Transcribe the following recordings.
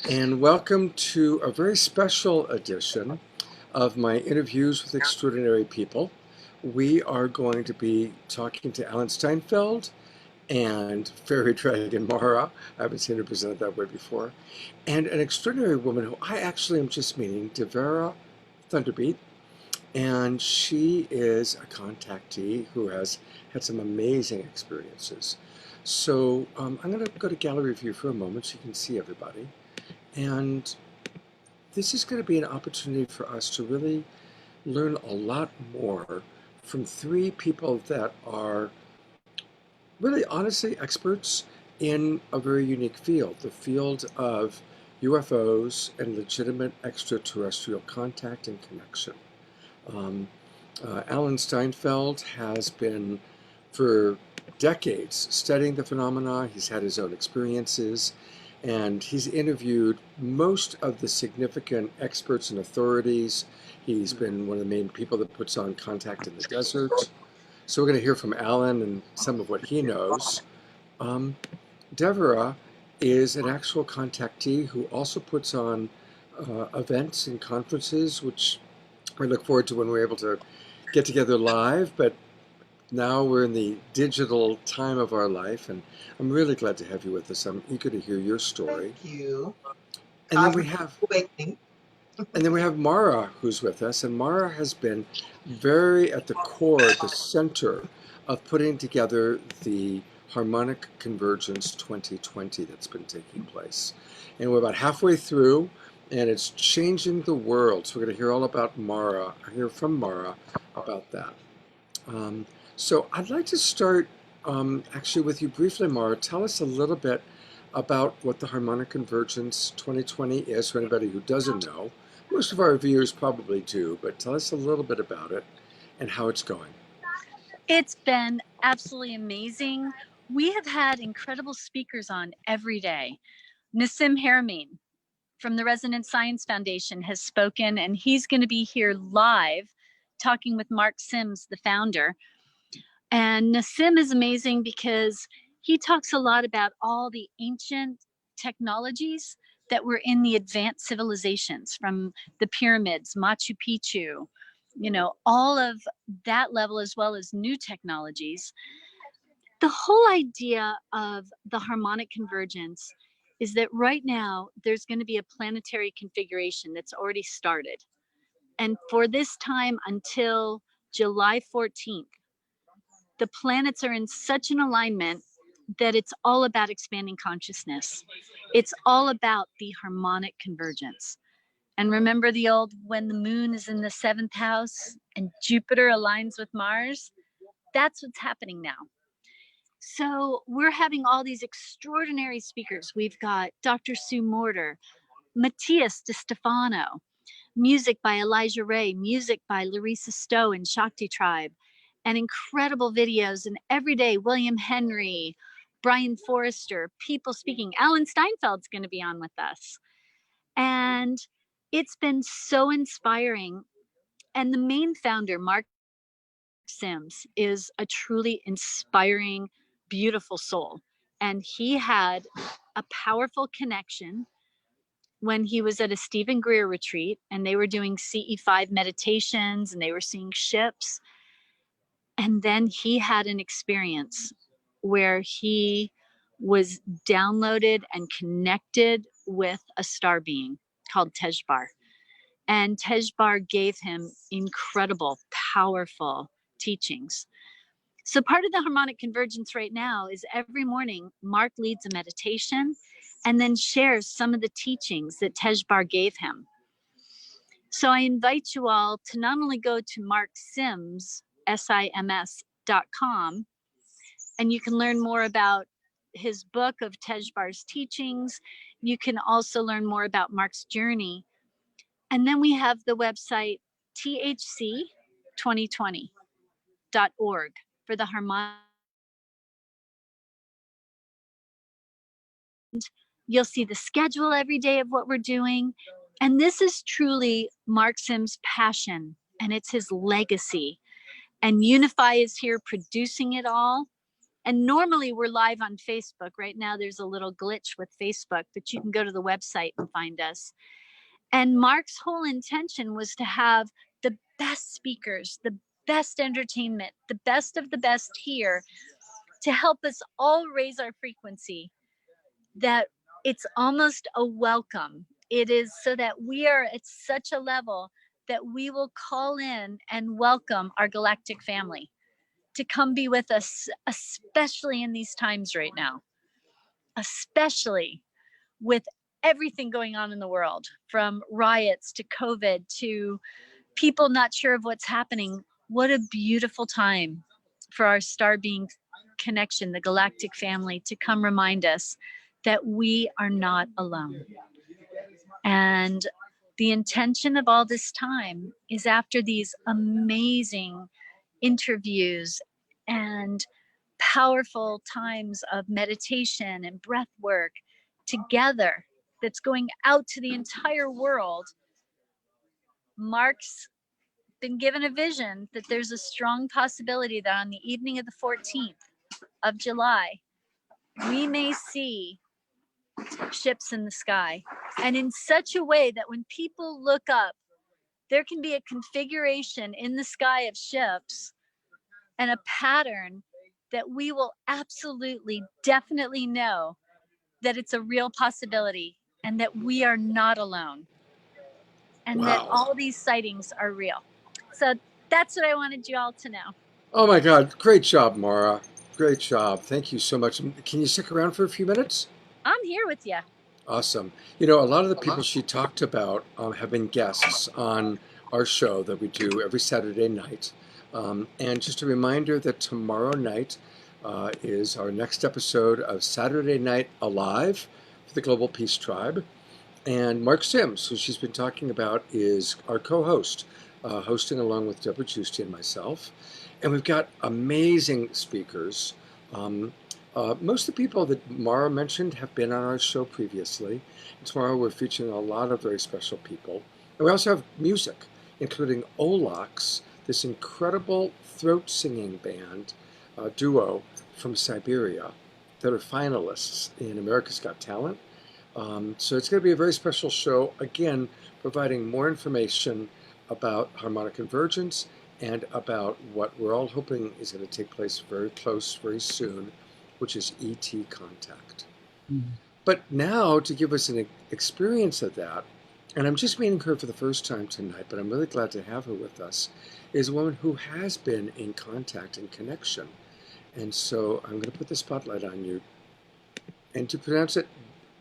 and welcome to a very special edition of my interviews with extraordinary people. We are going to be talking to Alan Steinfeld and Fairy Dragon Mara. I haven't seen her presented that way before. And an extraordinary woman who I actually am just meeting, Devera Thunderbeat. And she is a contactee who has had some amazing experiences. So I'm going to go to gallery view for a moment so you can see everybody. And this is going to be an opportunity for us to really learn a lot more from three people that are really honestly experts in a very unique field, the field of UFOs and legitimate extraterrestrial contact and connection. Um, Alan Steinfeld has been for decades studying the phenomena. He's had his own experiences, and he's interviewed most of the significant experts and authorities. He's been one of the main people that puts on Contact in the Desert. So we're going to hear from Alan and some of what he knows. Um, Devera is an actual contactee who also puts on events and conferences, which we look forward to when we're able to get together live. But now we're in the digital time of our life, and I'm really glad to have you with us. I'm eager to hear your story. Thank you. And then we have Awakening. Mara, who's with us, and Mara has been very at the core, at the center of putting together the Harmonic Convergence 2020 that's been taking place. And we're about halfway through, and it's changing the world. So we're going to hear all about Mara, hear from Mara about that. So I'd like to start actually with you briefly, Mara. Tell us a little bit about what the Harmonic Convergence 2020 is for anybody who doesn't know. Most of our viewers probably do, but tell us a little bit about it and how it's going. It's been absolutely amazing. We have had incredible speakers on every day. Nassim Haramein from the Resonance Science Foundation has spoken, and he's going to be here live talking with Mark Sims, the founder. And Nassim is amazing because he talks a lot about all the ancient technologies that were in the advanced civilizations, from the pyramids, Machu Picchu, all of that level, as well as new technologies. The whole idea of the harmonic convergence is that right now there's going to be a planetary configuration that's already started. And for this time until July 14th, the planets are in such an alignment that it's all about expanding consciousness. It's all about the harmonic convergence. And remember the old, when the moon is in the 7th house and Jupiter aligns with Mars? That's what's happening now. So we're having all these extraordinary speakers. We've got Dr. Sue Morter, Matthias DeStefano, music by Elijah Ray, music by Larissa Stowe and Shakti Tribe, and incredible videos. And every day, William Henry, Brian Forrester, people speaking. Alan Steinfeld's going to be on with us. And it's been so inspiring. And the main founder, Mark Sims, is a truly inspiring, beautiful soul. And he had a powerful connection when he was at a Stephen Greer retreat, and they were doing CE5 meditations and they were seeing ships. And then he had an experience where he was downloaded and connected with a star being called Tejbar. And Tejbar gave him incredible, powerful teachings. So part of the harmonic convergence right now is every morning, Mark leads a meditation and then shares some of the teachings that Tejbar gave him. So I invite you all to not only go to Mark Sims, SIMS.com, and you can learn more about his book of Tejbar's teachings. You can also learn more about Mark's journey. And then we have the website thc2020.org for the harmonic. You'll see the schedule every day of what we're doing. And this is truly Mark Sims' passion, and it's his legacy. And Unify is here producing it all. And normally we're live on Facebook. Right now there's a little glitch with Facebook, but you can go to the website and find us. And Mark's whole intention was to have the best speakers, the best entertainment, the best of the best here to help us all raise our frequency, that it's almost a welcome. It is so that we are at such a level that we will call in and welcome our galactic family to come be with us, especially in these times right now, especially with everything going on in the world, from riots to COVID to people not sure of what's happening. What a beautiful time for our star being connection, the galactic family, to come remind us that we are not alone. And the intention of all this time is, after these amazing interviews and powerful times of meditation and breath work together, that's going out to the entire world, Mark's been given a vision that there's a strong possibility that on the evening of the 14th of July, we may see ships in the sky, and in such a way that when people look up, there can be a configuration in the sky of ships and a pattern that we will absolutely, definitely know that it's a real possibility and that we are not alone, and that Wow. all these sightings are real. So that's what I wanted you all to know. Oh my God. Great job, Mara. Great job. Thank you so much. Can you stick around for a few minutes? I'm here with you. Awesome. You know, a lot of the people she talked about have been guests on our show that we do every Saturday night. And just a reminder that tomorrow night is our next episode of Saturday Night Alive for the Global Peace Tribe. And Mark Sims, who she's been talking about, is our co-host, hosting along with Deborah Giusti and myself. And we've got amazing speakers. Most of the people that Mara mentioned have been on our show previously. And tomorrow we're featuring a lot of very special people. And we also have music, including Olax, this incredible throat singing band duo from Siberia that are finalists in America's Got Talent. So it's going to be a very special show, again, providing more information about harmonic convergence and about what we're all hoping is going to take place very close, very soon, which is ET contact. Mm-hmm. But now, to give us an experience of that, and I'm just meeting her for the first time tonight, but I'm really glad to have her with us, is a woman who has been in contact and connection. And so I'm going to put the spotlight on you. And to pronounce it,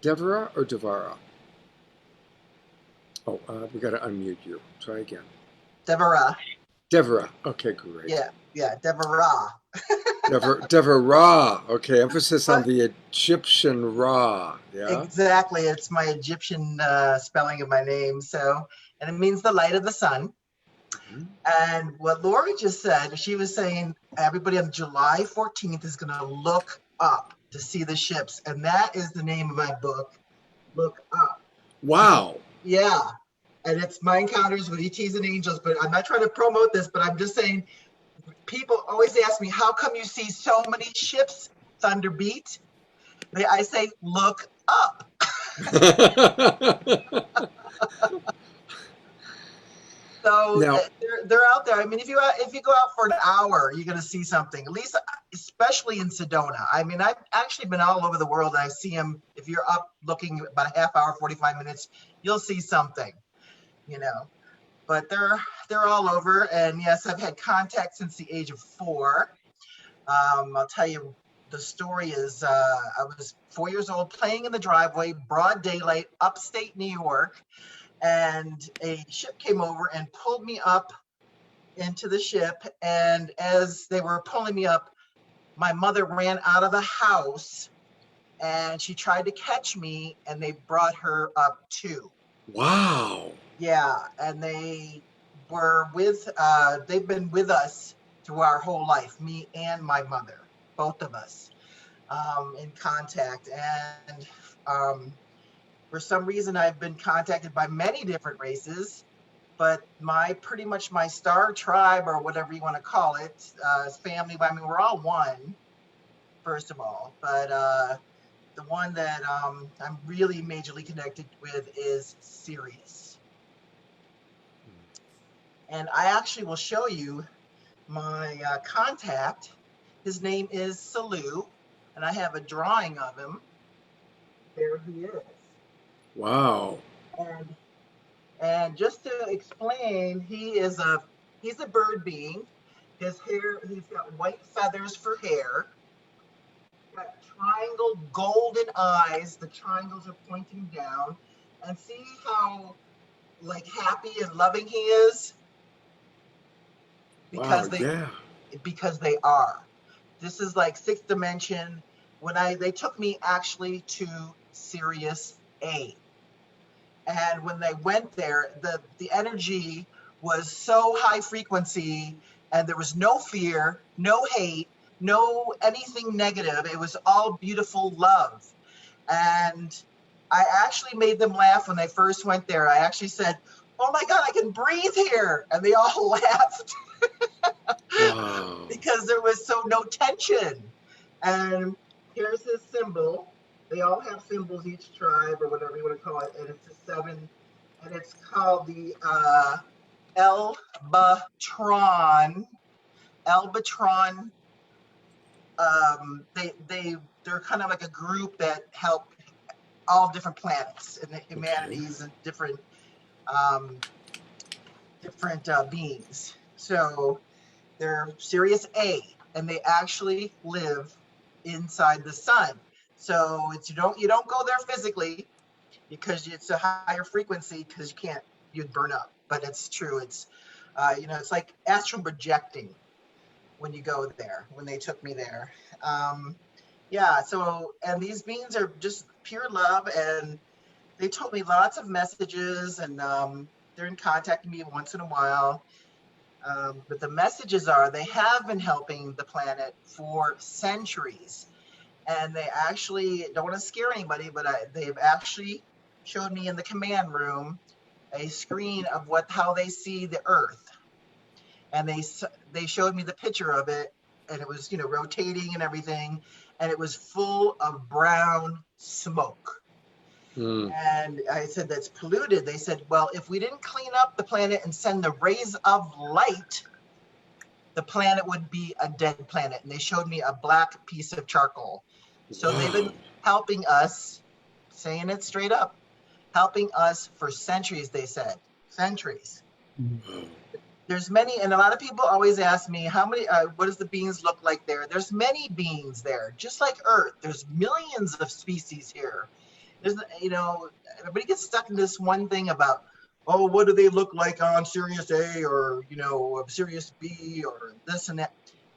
Devara or Devara? Oh, we got to unmute you. Try again. Devara. Devara. Okay, great. Yeah, Devara. Devara. Okay, emphasis on the Egyptian Ra. Yeah. Exactly. It's my Egyptian spelling of my name. So, and it means the light of the sun. Mm-hmm. And what Lori just said, she was saying everybody on July 14th is going to look up to see the ships, and that is the name of my book, Look Up. Wow. Yeah, and it's my encounters with ETs and angels, but I'm not trying to promote this, but I'm just saying, people always ask me, how come you see so many ships, Thunderbeat? I say, look up. So now, they're out there. I mean, if you go out for an hour, you're going to see something, at least, especially in Sedona. I mean, I've actually been all over the world, and I see them. If you're up looking about a half hour, 45 minutes, you'll see something, you know. But they're all over. And yes, I've had contact since the age of 4. I'll tell you, the story is I was 4 years old, playing in the driveway, broad daylight, upstate New York. And a ship came over and pulled me up into the ship. And as they were pulling me up, my mother ran out of the house and she tried to catch me, and they brought her up too. Wow. Yeah. And they were they've been with us through our whole life, me and my mother, both of us, in contact. And, for some reason, I've been contacted by many different races, but pretty much my star tribe, or whatever you want to call it, family. I mean, we're all one. first of all. But the one that I'm really majorly connected with is Sirius. And I actually will show you my contact. His name is Salu, and I have a drawing of him. There he is. Wow. And just to explain, he's a bird being. His hair, he's got white feathers for hair. Got triangle golden eyes. The triangles are pointing down. And see how like happy and loving he is? Because Wow, because they are. This is like sixth dimension. When they took me actually to Sirius A. And when they went there, the energy was so high frequency, and there was no fear, no hate, no anything negative. It was all beautiful love. And I actually made them laugh when they first went there. I actually said, "Oh my God, I can breathe here." And they all laughed. wow. Because there was no tension. And here's his symbol. They all have symbols, each tribe or whatever you want to call it, and it's a 7, and it's called the Elbatron. Elbatron. They're kind of like a group that help all different planets and the humanities and different beings. So they're Sirius A, and they actually live inside the sun. So you don't go there physically because it's a higher frequency, because you'd burn up. But it's true. It's it's like astral projecting when you go there. When they took me there, So and these beings are just pure love, and they told me lots of messages, and they're in contact with me once in a while. But the messages are they have been helping the planet for centuries. And they actually, don't want to scare anybody, but they've actually showed me in the command room a screen of how they see the Earth. And they showed me the picture of it, and it was, rotating and everything. And it was full of brown smoke. And I said, that's polluted. They said, well, if we didn't clean up the planet and send the rays of light, the planet would be a dead planet. And they showed me a black piece of charcoal. So they've been helping us, saying it straight up, helping us for centuries, they said. Centuries. There's many, and a lot of people always ask me, how many, what does the beings look like there? There's many beings there, just like Earth. There's millions of species here. There's, everybody gets stuck in this one thing about, oh, what do they look like on Sirius A or, Sirius B or this and that.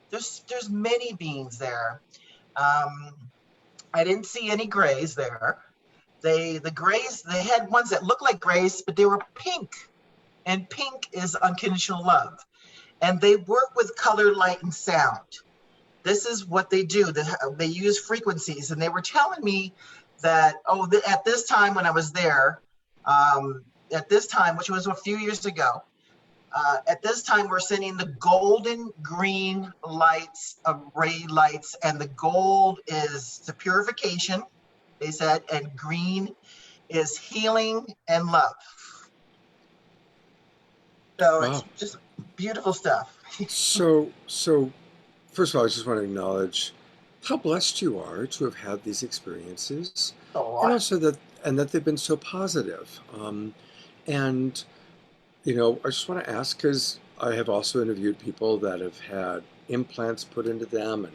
There's many beings there. I didn't see any grays there. The grays, they had ones that looked like grays, but they were pink. And pink is unconditional love. And they work with color, light, and sound. This is what they do. They use frequencies. And they were telling me that, at this time when I was there, at this time, which was a few years ago, at this time, we're sending the golden green lights, ray lights, and the gold is the purification, they said, and green is healing and love. So It's just beautiful stuff. So first of all, I just want to acknowledge how blessed you are to have had these experiences, and also that they've been so positive. And I just want to ask, because I have also interviewed people that have had implants put into them and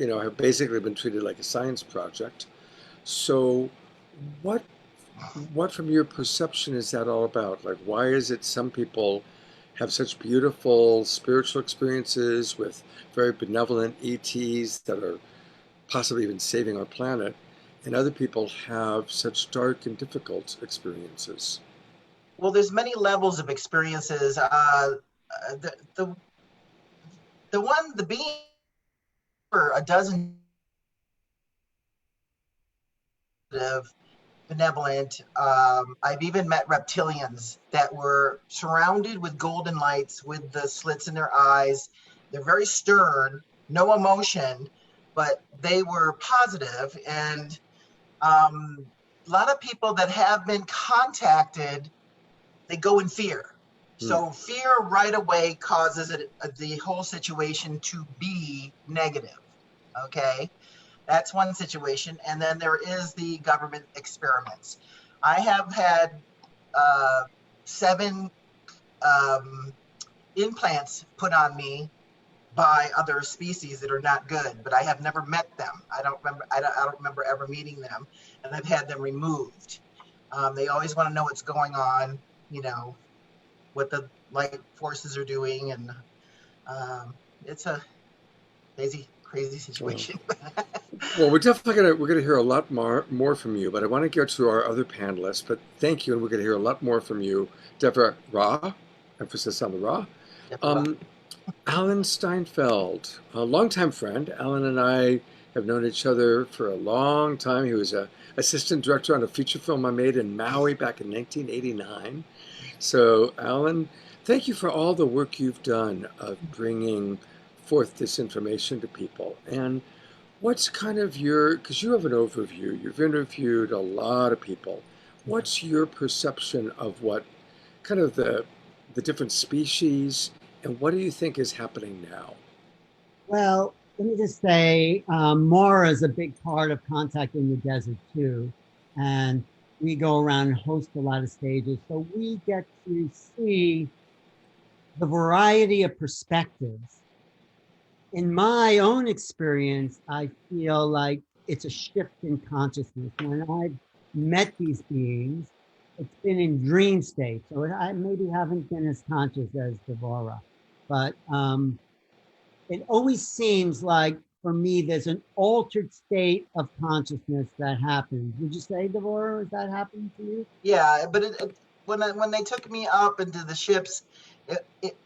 have basically been treated like a science project. So what from your perception is that all about? Like, why is it some people have such beautiful spiritual experiences with very benevolent ETs that are possibly even saving our planet, and other people have such dark and difficult experiences? Well, there's many levels of experiences. The being for a dozen of benevolent. I've even met reptilians that were surrounded with golden lights with the slits in their eyes. They're very stern, no emotion, but they were positive, and a lot of people that have been contacted, they go in fear. So fear right away causes the whole situation to be negative. Okay, that's one situation. And then there is the government experiments. I have had 7 implants put on me by other species that are not good, but I have never met them. I don't remember ever meeting them, and I've had them removed. They always want to know what's going on, you know, what the light forces are doing, and it's a crazy situation. Well, we're gonna hear a lot more from you, but I want to go to our other panelists. But thank you, and we're gonna hear a lot more from you, Deborah Ra, emphasis on the Ra. Alan Steinfeld, a longtime friend. Alan and I have known each other for a long time. He was an assistant director on a feature film I made in Maui back in 1989. So, Alan, thank you for all the work you've done of bringing forth this information to people. And what's kind of because you have an overview, you've interviewed a lot of people. What's your perception of what kind of the different species, and what do you think is happening now? Well, let me just say, Mara is a big part of Contact in the Desert too. And we go around and host a lot of stages. So we get to see the variety of perspectives. In my own experience, I feel like it's a shift in consciousness. When I've met these beings, it's been in dream state. So I maybe haven't been as conscious as Devora, but it always seems like for me, there's an altered state of consciousness that happens. Would you say, Devora, is that happening to you? Yeah, but when they took me up into the ships,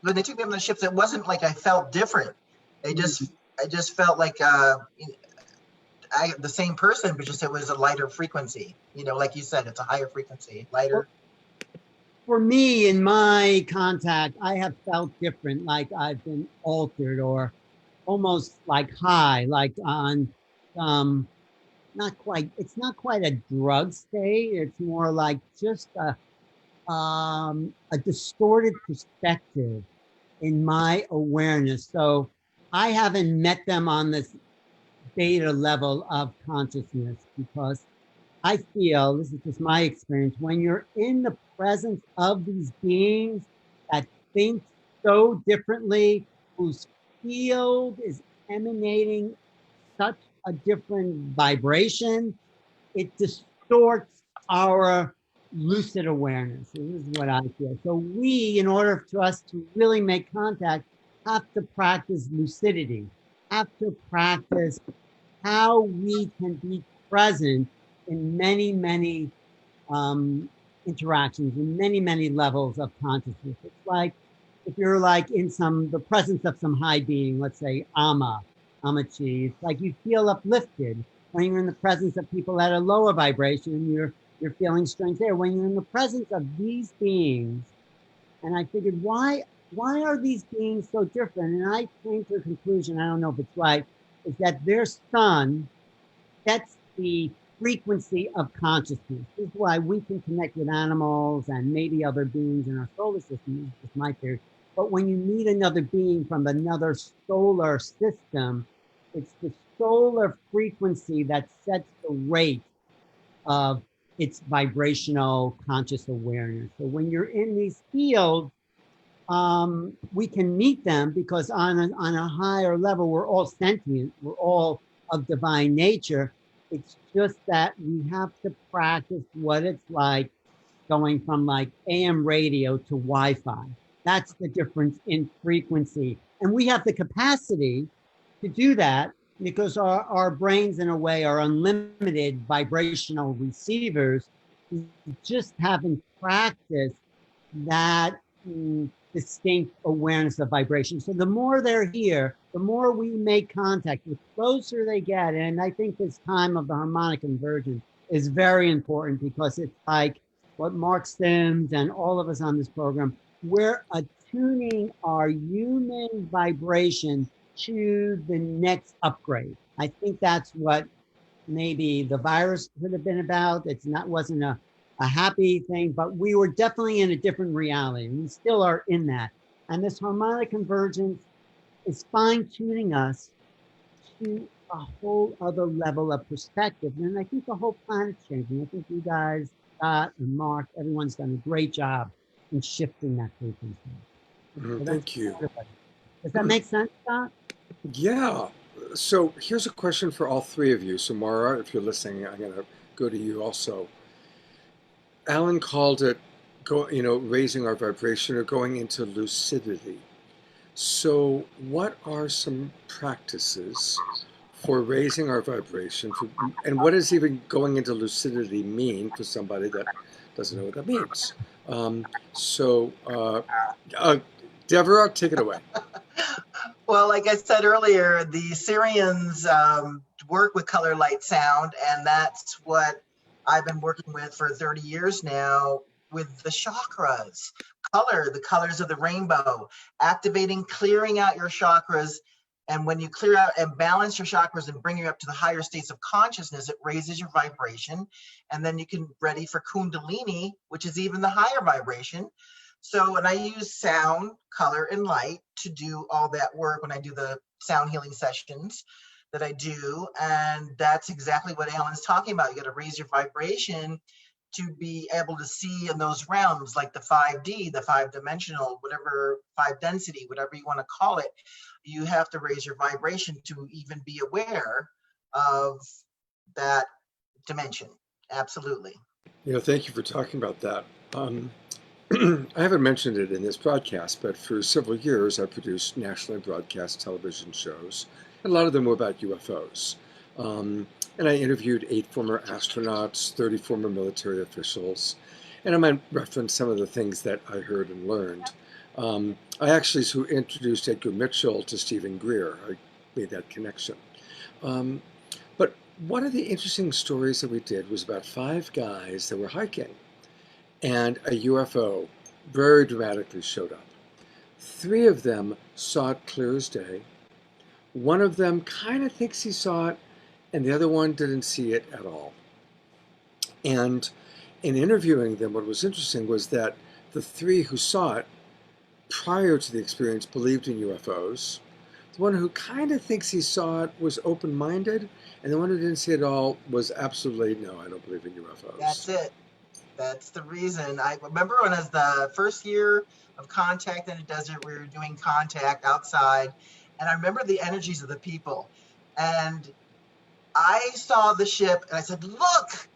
when they took me up into the ships, it wasn't like I felt different. I just felt like the same person, but just it was a lighter frequency. You know, like you said, it's a higher frequency, lighter. For me, in my contact, I have felt different, like I've been altered or almost like high, like on it's not quite a drug state. It's more like just a distorted perspective in my awareness. So I haven't met them on this beta level of consciousness because I feel, this is just my experience, when you're in the presence of these beings that think so differently, whose field is emanating such a different vibration, it distorts our lucid awareness. This is what I feel. So we, in order for us to really make contact, have to practice lucidity, have to practice how we can be present in many, many interactions, in many, many levels of consciousness. It's like if you're like in the presence of some high being, let's say Amachi, it's like you feel uplifted. When you're in the presence of people at a lower vibration, you're feeling strange there. When you're in the presence of these beings, and I figured, why are these beings so different? And I came to a conclusion, I don't know if it's right, is that their sun sets the frequency of consciousness. This is why we can connect with animals and maybe other beings in our solar system. This is my theory. But when you meet another being from another solar system, it's the solar frequency that sets the rate of its vibrational conscious awareness. So when you're in these fields, we can meet them because on a higher level, we're all sentient, we're all of divine nature. It's just that we have to practice what it's like going from like AM radio to Wi-Fi. That's the difference in frequency. And we have the capacity to do that because our brains, in a way, are unlimited vibrational receivers. We just haven't practiced that distinct awareness of vibration. So the more they're here, the more we make contact, the closer they get. And I think this time of the harmonic convergence is very important because it's like what Mark Sims and all of us on this program, we're attuning our human vibration to the next upgrade. I think that's what maybe the virus could have been about. Wasn't a happy thing, but we were definitely in a different reality. We still are in that. And this harmonic convergence is fine tuning us to a whole other level of perspective. And I think the whole planet's changing. I think you guys, Scott and Mark, everyone's done a great job in shifting that frequency. So Thank you. everybody. Does that make sense, Scott? Yeah. So here's a question for all three of you. So Mara, if you're listening, I'm going to go to you also. Alan called it, raising our vibration or going into lucidity. So what are some practices for raising our vibration? And what does even going into lucidity mean for somebody that doesn't know what that means? Deborah, take it away. Well, like I said earlier, the Syrians work with color, light, sound, and that's what I've been working with for 30 years now with the chakras. Color, the colors of the rainbow, activating, clearing out your chakras. And when you clear out and balance your chakras and bring you up to the higher states of consciousness, it raises your vibration. And then you can ready for Kundalini, which is even the higher vibration. So, and I use sound, color, and light to do all that work when I do the sound healing sessions that I do. And that's exactly what Alan's talking about. You got to raise your vibration to be able to see in those realms, like the 5D, the 5-dimensional, whatever, 5 density, whatever you want to call it. You have to raise your vibration to even be aware of that dimension. Absolutely. Thank you for talking about that. I haven't mentioned it in this broadcast, but for several years I produced nationally broadcast television shows. And a lot of them were about UFOs. And I interviewed 8 former astronauts, 30 former military officials. And I might reference some of the things that I heard and learned. I actually introduced Edgar Mitchell to Stephen Greer. I made that connection. But one of the interesting stories that we did was about 5 guys that were hiking. And a UFO very dramatically showed up. 3 of them saw it clear as day. One of them kind of thinks he saw it, and the other one didn't see it at all. And in interviewing them, what was interesting was that the 3 who saw it prior to the experience believed in UFOs. The one who kind of thinks he saw it was open-minded, and the one who didn't see it at all was absolutely, no, I don't believe in UFOs. That's it. That's the reason. I remember when it was the first year of Contact in the Desert, we were doing Contact outside, and I remember the energies of the people. And I saw the ship, and I said, look!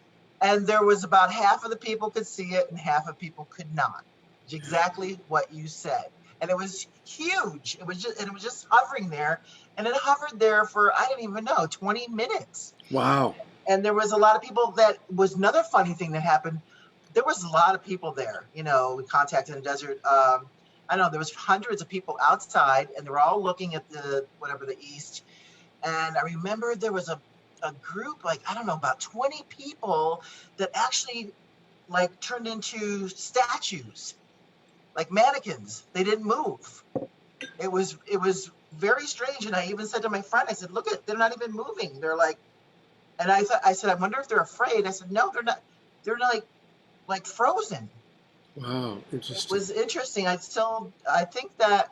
And there was about half of the people could see it, and half of people could not. It's exactly what you said. And it was huge. It was just hovering there, and it hovered there for, I didn't even know, 20 minutes. Wow. And there was a lot of people. That was another funny thing that happened. There was a lot of people there, we contacted in the desert. I don't know, there was hundreds of people outside, and they were all looking at the east. And I remember there was a group, like, I don't know, about 20 people that actually like turned into statues, like mannequins. They didn't move. It was very strange. And I even said to my friend, I said, look, they're not even moving. They're like, and I said, I wonder if they're afraid. I said, no, they're not. They're like frozen. Wow, interesting. It was interesting. I think that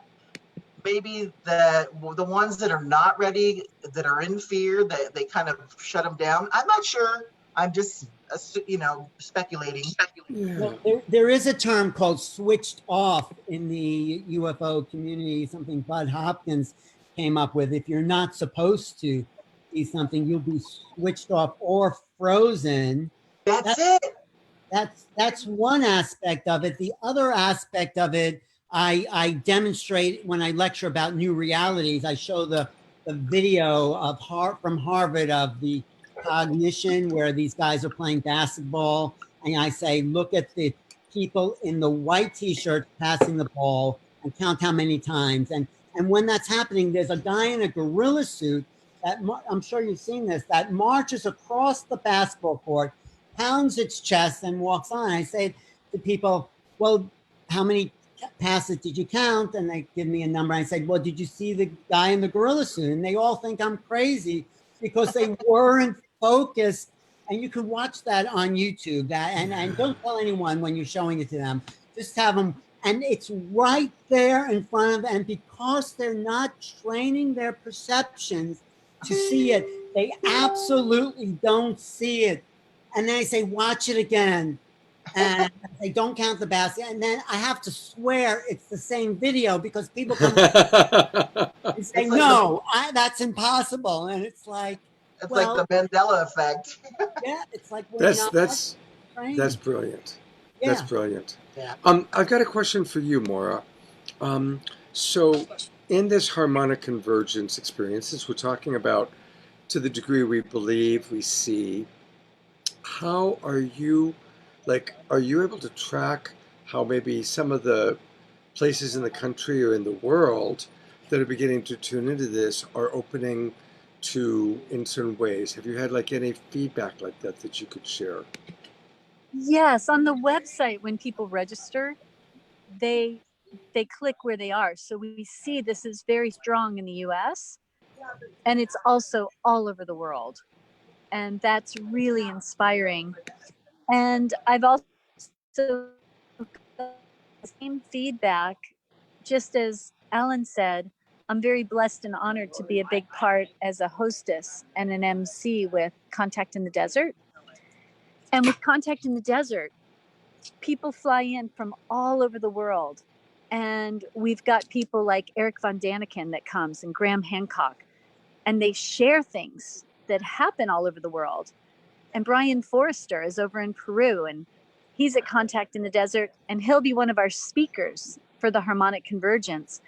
maybe the ones that are not ready, that are in fear, that they kind of shut them down. I'm not sure. I'm just speculating. Yeah. Well, there is a term called switched off in the UFO community, something Bud Hopkins came up with. If you're not supposed to see something, you'll be switched off or frozen. That's it. That's one aspect of it. The other aspect of it, I demonstrate when I lecture about new realities. I show the video of from Harvard of the cognition, where these guys are playing basketball, and I say, look at the people in the white t-shirts passing the ball and count how many times. And when that's happening, there's a guy in a gorilla suit that, I'm sure you've seen this, that marches across the basketball court, pounds its chest, and walks on. I say to people, well, how many passes did you count? And they give me a number. I said, well, did you see the guy in the gorilla suit? And they all think I'm crazy because they weren't focused. And you can watch that on YouTube. And don't tell anyone when you're showing it to them. Just have them, and it's right there in front of them. And because they're not training their perceptions to see it, they absolutely don't see it. And then I say, watch it again. And they don't count the basket. And then I have to swear it's the same video because people come and say, It's like no, that's impossible. And it's like, It's well, like the Mandela effect. yeah, it's like we're that's trained. brilliant. Yeah. That's brilliant. Yeah. I've got a question for you, Maura. So in this harmonic convergence experiences, we're talking about to the degree we believe we see, how are you, are you able to track how maybe some of the places in the country or in the world that are beginning to tune into this are opening to in certain ways? Have you had any feedback like that that you could share? Yes, on the website, when people register, they click where they are. So we see this is very strong in the US, and it's also all over the world. And that's really inspiring. And I've also got the same feedback, just as Alan said. I'm very blessed and honored to be a big part as a hostess and an MC with Contact in the Desert. And with Contact in the Desert, people fly in from all over the world. And we've got people like Eric Von Daniken that comes, and Graham Hancock, and they share things that happen all over the world. And Brian Forrester is over in Peru, and he's at Contact in the Desert, and he'll be one of our speakers for the Harmonic Convergence.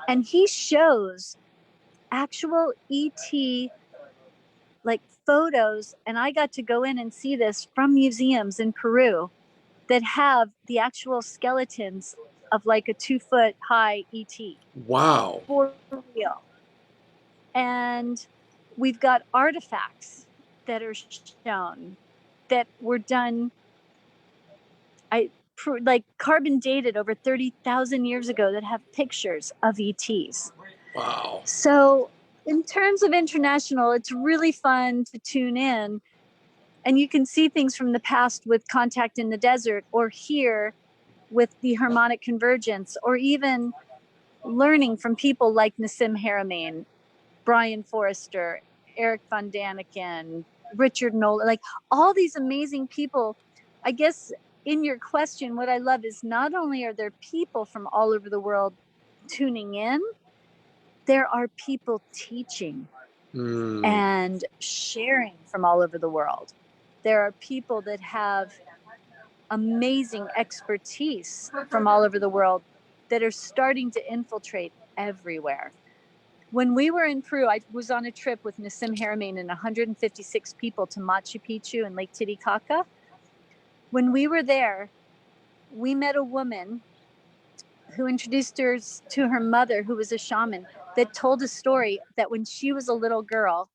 And he shows actual ET photos, and I got to go in and see this from museums in Peru that have the actual skeletons of a 2-foot high ET. Wow. For real. And we've got artifacts that are shown that were done, carbon dated over 30,000 years ago, that have pictures of ETs. Wow. So in terms of international, it's really fun to tune in, and you can see things from the past with Contact in the Desert, or here with the Harmonic Convergence, or even learning from people like Nassim Haramein, Brian Forrester, Eric Von Daniken, Richard Nolan, all these amazing people. I guess in your question, what I love is not only are there people from all over the world tuning in, there are people teaching and sharing from all over the world. There are people that have amazing expertise from all over the world that are starting to infiltrate everywhere. When we were in Peru, I was on a trip with Nassim Haramein and 156 people to Machu Picchu and Lake Titicaca. When we were there, we met a woman who introduced us to her mother, who was a shaman, that told a story that when she was a little girl,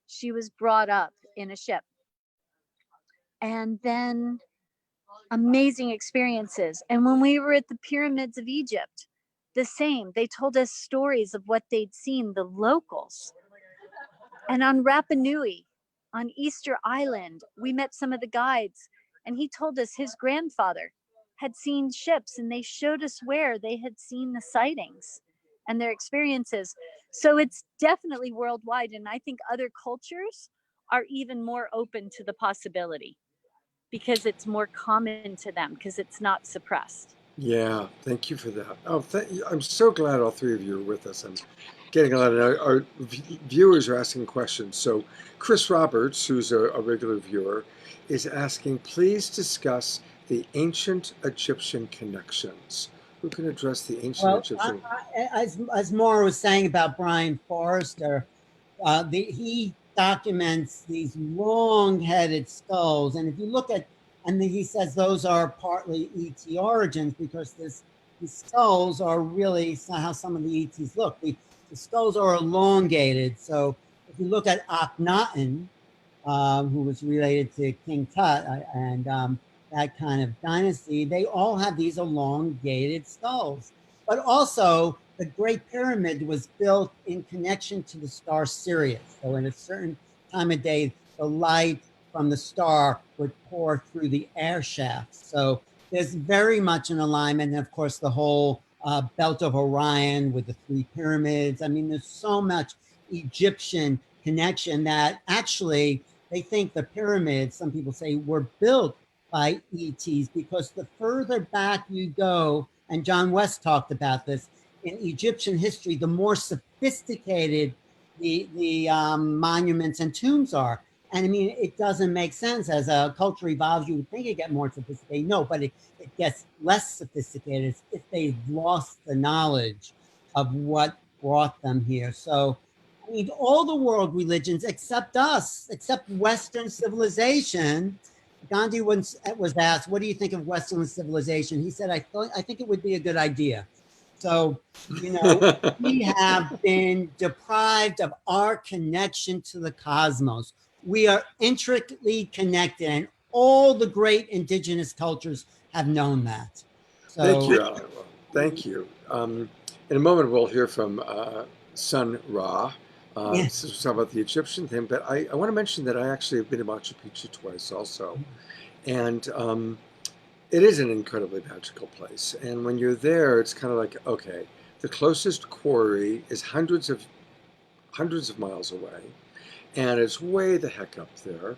she was brought up in a ship. And then amazing experiences. And when we were at the pyramids of Egypt, the same. They told us stories of what they'd seen, the locals. And on Rapa Nui, on Easter Island, we met some of the guides, and he told us his grandfather had seen ships, and they showed us where they had seen the sightings and their experiences. So it's definitely worldwide, and I think other cultures are even more open to the possibility because it's more common to them, because it's not suppressed. Yeah, thank you for that. Oh, I'm so glad all three of you are with us. I'm getting a lot of our viewers are asking questions. So Chris Roberts, who's a regular viewer, is asking, please discuss the ancient Egyptian connections. Who can address the ancient Egyptian? As Maura was saying about Brian Forrester, he documents these long-headed skulls, and if you look at, and he says those are partly ET origins, because these skulls are really how some of the ETs look. The skulls are elongated. So if you look at Akhenaten, who was related to King Tut and that kind of dynasty, they all have these elongated skulls. But also the Great Pyramid was built in connection to the star Sirius. So in a certain time of day, the light from the star would pour through the air shafts. So there's very much an alignment. And of course, the whole belt of Orion with the three pyramids. I mean, there's so much Egyptian connection that actually they think the pyramids, some people say, were built by ETs because the further back you go, and John West talked about this, in Egyptian history, the more sophisticated the monuments and tombs are. And I mean, it doesn't make sense. As a culture evolves, you would think it get more sophisticated. No, but it gets less sophisticated if they've lost the knowledge of what brought them here. So, I mean, all the world religions except us, except Western civilization. Gandhi once was asked, "What do you think of Western civilization?" He said, I think it would be a good idea." So, you know, we have been deprived of our connection to the cosmos. We are intricately connected, and all the great indigenous cultures have known that. So, Thank you, Alan. Well, thank you. In a moment, we'll hear from Sun Ra. Yes. So we'll talk about the Egyptian thing, but I want to mention that I actually have been to Machu Picchu twice also. And it is an incredibly magical place. And when you're there, it's kind of like, okay, the closest quarry is hundreds of miles away, and it's way the heck up there.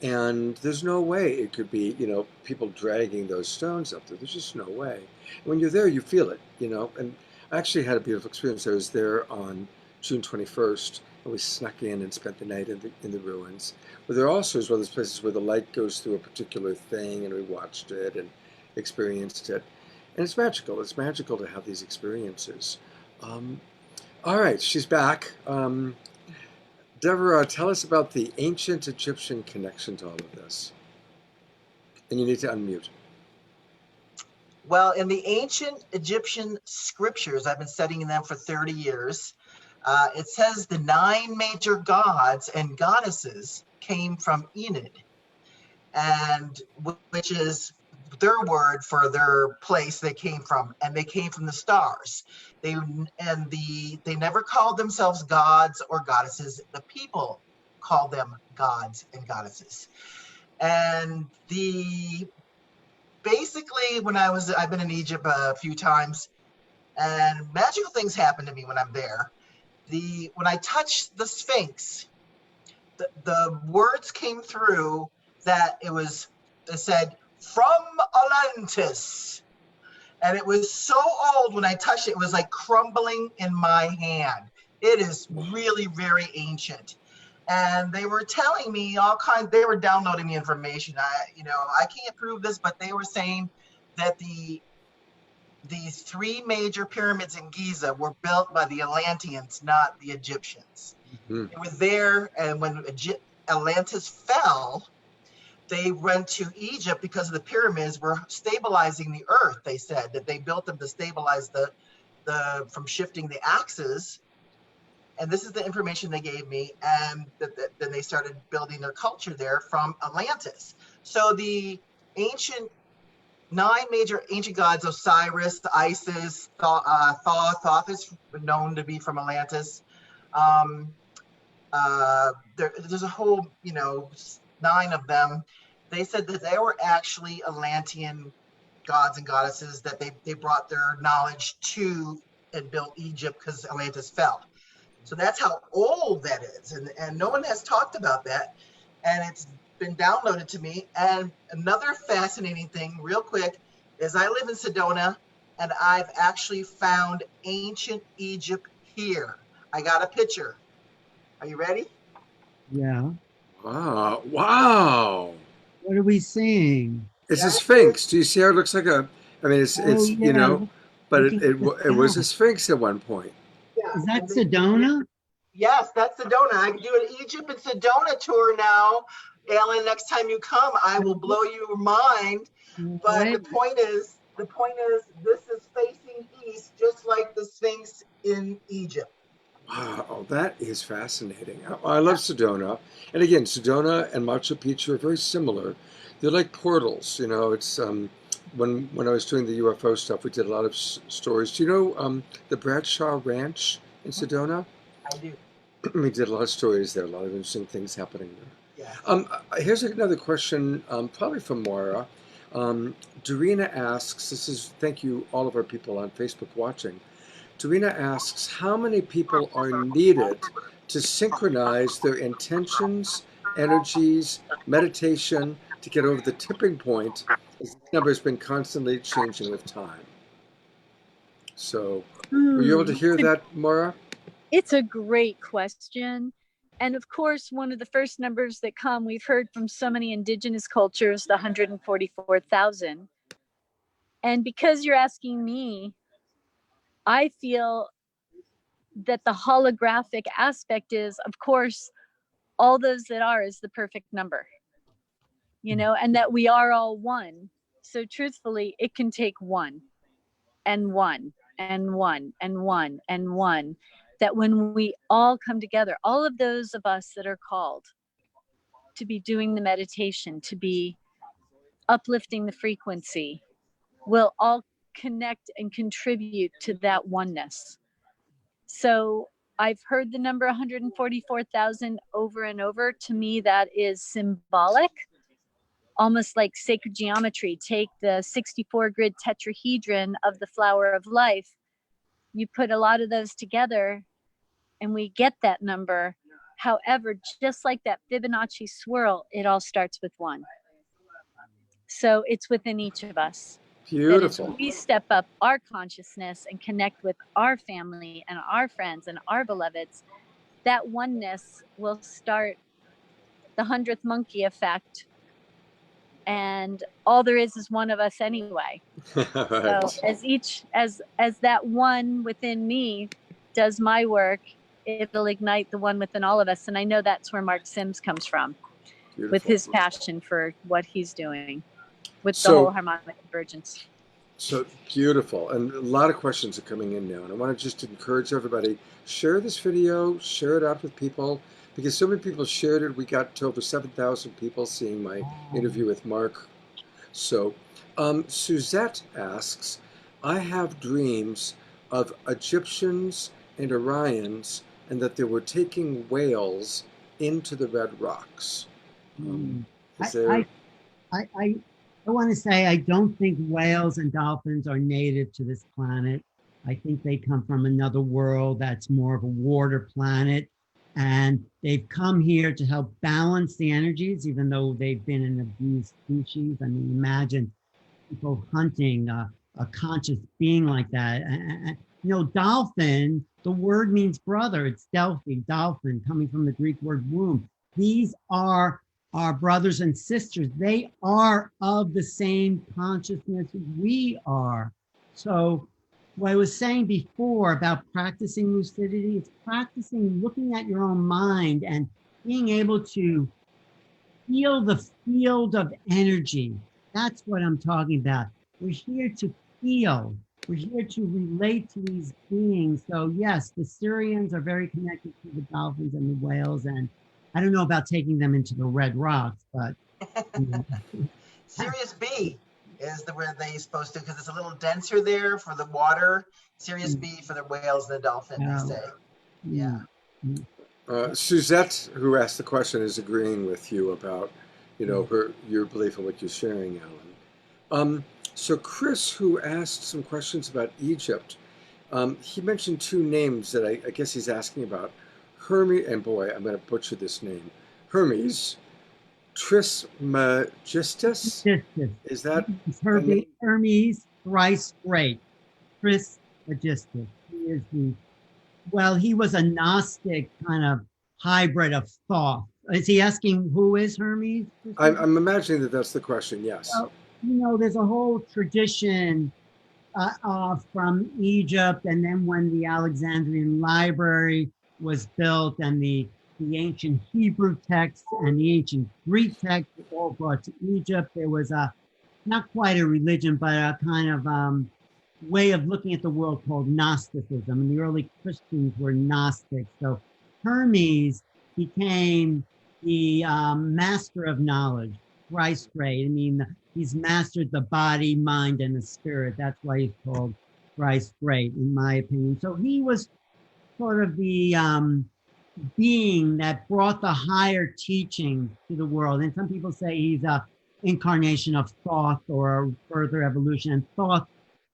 And there's no way it could be, people dragging those stones up there. There's just no way. When you're there, you feel it, And I actually had a beautiful experience. I was there on June 21st, and we snuck in and spent the night in the ruins. But there also is one of those places where the light goes through a particular thing, and we watched it and experienced it. And it's magical. It's magical to have these experiences. All right, she's back. Deborah, tell us about the ancient Egyptian connection to all of this. And you need to unmute. Well, in the ancient Egyptian scriptures, I've been studying them for 30 years. It says the 9 major gods and goddesses came from Enid, and which is their word for their place they came from, and they came from the stars. They never called themselves gods or goddesses. The people called them gods and goddesses. And basically when I've been in Egypt a few times, and magical things happen to me when I'm there. When I touched the Sphinx, the words came through that it said, "From Atlantis." And it was so old when I touched it, it was like crumbling in my hand. It is really very ancient. And they were telling me they were downloading me information. I can't prove this, but they were saying that these 3 major pyramids in Giza were built by the Atlanteans, not the Egyptians. Mm-hmm. They were there, and when Atlantis fell, they went to Egypt because the pyramids were stabilizing the earth. They said that they built them to stabilize from shifting the axis. And this is the information they gave me. And then they started building their culture there from Atlantis. So the 9 major ancient gods, Osiris, Isis, Thoth is known to be from Atlantis. There's a whole, 9 of them. They said that they were actually Atlantean gods and goddesses, that they brought their knowledge to and built Egypt because Atlantis fell. So that's how old that is. And no one has talked about that. And it's been downloaded to me. And another fascinating thing, real quick, is I live in Sedona, and I've actually found ancient Egypt here. I got a picture. Are you ready? Yeah. Wow. What are we seeing? It's a Sphinx. Do you see how it looks like it's yeah. but it was a Sphinx at one point. Yeah. Is that Sedona? Yes, that's Sedona. I can do an Egypt and Sedona tour now. Alan, next time you come, I will blow your mind. But the point is, this is facing east, just like the Sphinx in Egypt. Wow, that is fascinating. I love Sedona. And again, Sedona and Machu Picchu are very similar. They're like portals, it's when I was doing the UFO stuff, we did a lot of stories. Do you know the Bradshaw Ranch in Sedona? I do. We did a lot of stories there, a lot of interesting things happening there. Yeah. Here's another question, probably from Moira. Dorina asks, thank you all of our people on Facebook watching. Dorina asks, how many people are needed to synchronize their intentions, energies, meditation to get over the tipping point? This number has been constantly changing with time. So, were you able to hear that, Moira? It's a great question. And of course, one of the first numbers that come, we've heard from so many indigenous cultures, the 144,000. And because you're asking me, I feel that the holographic aspect is, of course, all those that are is the perfect number, and that we are all one. So truthfully, it can take one and one and one and one and one, that when we all come together, all of those of us that are called to be doing the meditation, to be uplifting the frequency, will all connect and contribute to that oneness. So I've heard the number 144,000 over and over. To me, that is symbolic, almost like sacred geometry. Take the 64 grid tetrahedron of the flower of life. You put a lot of those together and we get that number. However, just like that Fibonacci swirl, it all starts with one. So it's within each of us. Beautiful. That as we step up our consciousness and connect with our family and our friends and our beloveds, that oneness will start the 100th monkey effect. And all there is one of us anyway. Right. So as that one within me does my work, it'll ignite the one within all of us. And I know that's where Mark Sims comes from. Beautiful. With his passion for what he's doing with the whole harmonic convergence. So beautiful. And a lot of questions are coming in now. And I want to just encourage everybody, share this video, share it out with people, because so many people shared it. We got to over 7,000 people seeing my interview with Mark. So Suzette asks, I have dreams of Egyptians and Orions and that they were taking whales into the Red Rocks. I want to say I don't think whales and dolphins are native to this planet. I think they come from another world that's more of a water planet. And they've come here to help balance the energies, even though they've been an abused species. I mean, imagine people hunting a conscious being like that. Dolphin, the word means brother. It's Delphi, dolphin, coming from the Greek word womb. These are our brothers and sisters. They are of the same consciousness we are. So what I was saying before about practicing lucidity, it's practicing looking at your own mind and being able to feel the field of energy. That's what I'm talking about. We're here to feel. We're here to relate to these beings. So yes, the Syrians are very connected to the dolphins and the whales, and I don't know about taking them into the Red Rocks, but Sirius B is where they're supposed to, because it's a little denser there for the water. Sirius B for the whales and the dolphin, they say. Yeah. Suzette, who asked the question, is agreeing with you about, your belief in what you're sharing, Alan. So Chris, who asked some questions about Egypt, he mentioned two names that I guess he's asking about. Hermes, and boy, I'm going to butcher this name. Hermes Trismegistus. Is that Hermes thrice great? Trismegistus. He was a Gnostic kind of hybrid of thought. Is he asking who is Hermes? I'm imagining that that's the question. Yes. Well, there's a whole tradition from Egypt, and then when the Alexandrian Library was built and the ancient Hebrew texts and the ancient Greek texts were all brought to Egypt, there was not quite a religion, but a kind of way of looking at the world called Gnosticism. And the early Christians were Gnostics. So Hermes became the master of knowledge. thrice great. I mean, he's mastered the body, mind, and the spirit. That's why he's called thrice great, in my opinion. So he was sort of the being that brought the higher teaching to the world. And some people say he's a incarnation of Thoth or a further evolution. And Thoth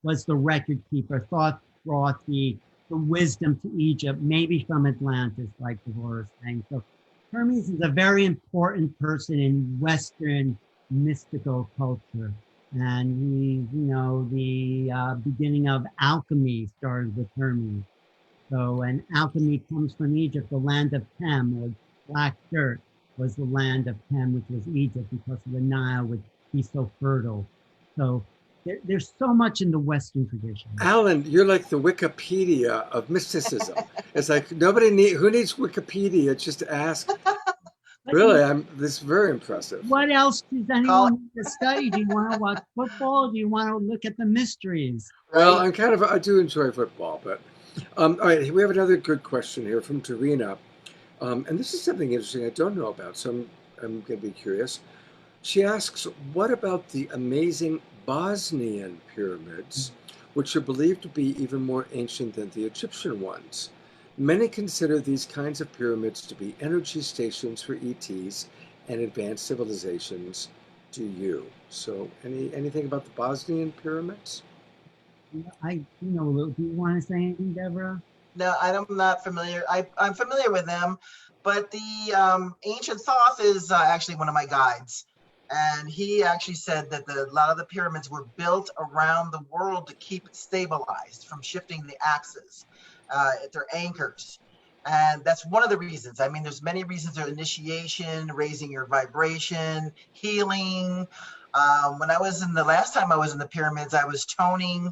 was the record keeper. Thoth brought the wisdom to Egypt, maybe from Atlantis, like Devorah's saying. So Hermes is a very important person in Western mystical culture. And he, the beginning of alchemy started with Hermes. So, and alchemy comes from Egypt, the land of Tem, or black dirt was the land of Tem, which was Egypt because of the Nile, which he's so fertile. So there's so much in the Western tradition. Alan, you're like the Wikipedia of mysticism. It's like who needs Wikipedia? Just ask. Really, this is very impressive. What else does anyone need to study? Do you want to watch football? Do you want to look at the mysteries? Well, I do enjoy football, but all right, we have another good question here from Tarina. And this is something interesting I don't know about, so I'm going to be curious. She asks, what about the amazing Bosnian pyramids, which are believed to be even more ancient than the Egyptian ones? Many consider these kinds of pyramids to be energy stations for ETs and advanced civilizations. Do you? So anything about the Bosnian pyramids? Do you want to say anything, Deborah? No, I'm not familiar. I'm familiar with them, but the ancient Thoth is actually one of my guides. And he actually said that a lot of the pyramids were built around the world to keep it stabilized from shifting the axis. They're anchors. And that's one of the reasons. I mean, there's many reasons. There's initiation, raising your vibration, healing. When last time I was in the pyramids, I was toning,